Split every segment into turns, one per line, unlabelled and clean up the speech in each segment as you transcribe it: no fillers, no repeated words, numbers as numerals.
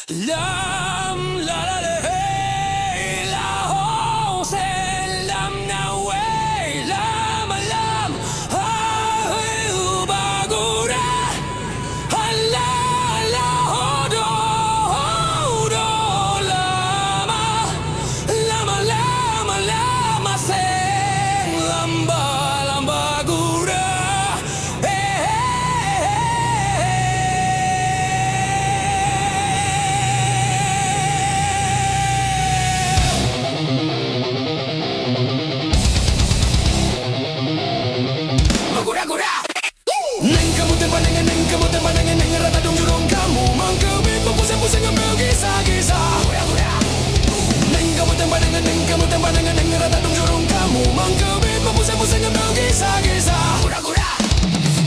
Lam la la la hey, la ho se lam na way lam lam ay bagura hala la ho do lama lama lama lama se lamba lamba gura hey, hey, Gura-gura Neng kamu tempanangan, neng kamu tempanangan, neng rata dong jurung kamu mangkebit pusing-pusing gisa-gisa. Gura-gura Neng kamu tempanangan, neng kamu tempanangan, neng rata dong jurung kamu mangkebit pusing-pusing gisa-gisa. Gura-gura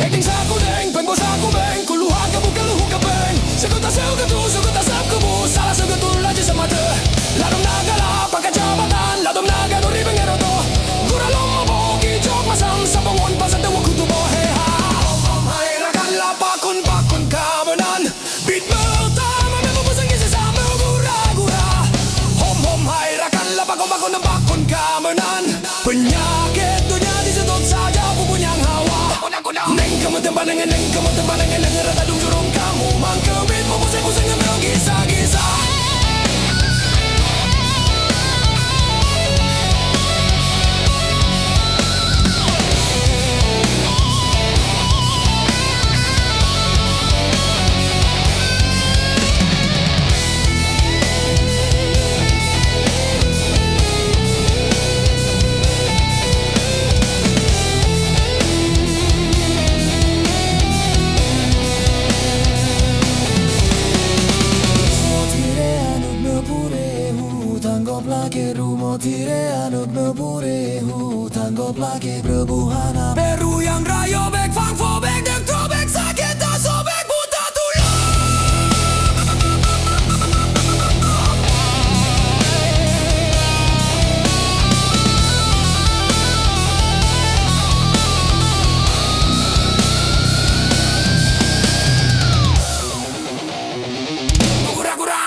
Eking saku deng, peng bos aku beng, kuluha kamu keluhu kabeng. Seguta sap kamu, salah segutul aja sama deh. Ladom nagala, pangkat jabatan, ladom naga dori bengeroto. Gura lomba bogi jok masang sabongon pasang tewa kutu bohe ha. Hai rakan lapakun pakun kabenan, beat pertama memang pusing isi sama gura-gura. Hom hai rakan lapakun pakun pakun kabenan, penyakit dunia disedot saja pupunyang hawa. Neng kamu tempanangan, neng kamu tempanangan, neng rata dung jurung kamu mangkebit pusing-pusing gisa-gisa. Lagi rumah tire anut nebure tanggap lagi berbuhana Peru yang rayo bek fang fo bek dek to bek sakit tak sobek buta tulang. Gura-gura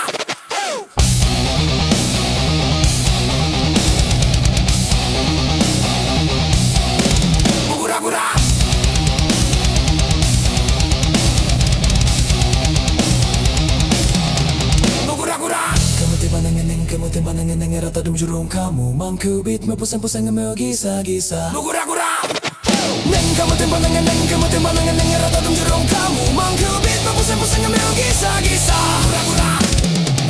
Kamu tempanangan neng rata dum jurung kamu mangkebit pusing-pusing gisa-gisa. Gura-gura Neng kamu tempanangan, neng kamu tempanangan, neng rata dum jurung kamu mangkebit pusing-pusing gisa-gisa. Gura-gura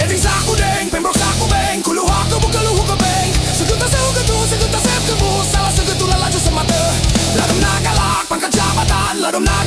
Eting saku deng, pembrok saku beng, kuluha kamu keluhu kebeng. Seguta sep kebu, salah segutul laju semata. Ladom nagalak, pangkat jabatan, ladom nagalak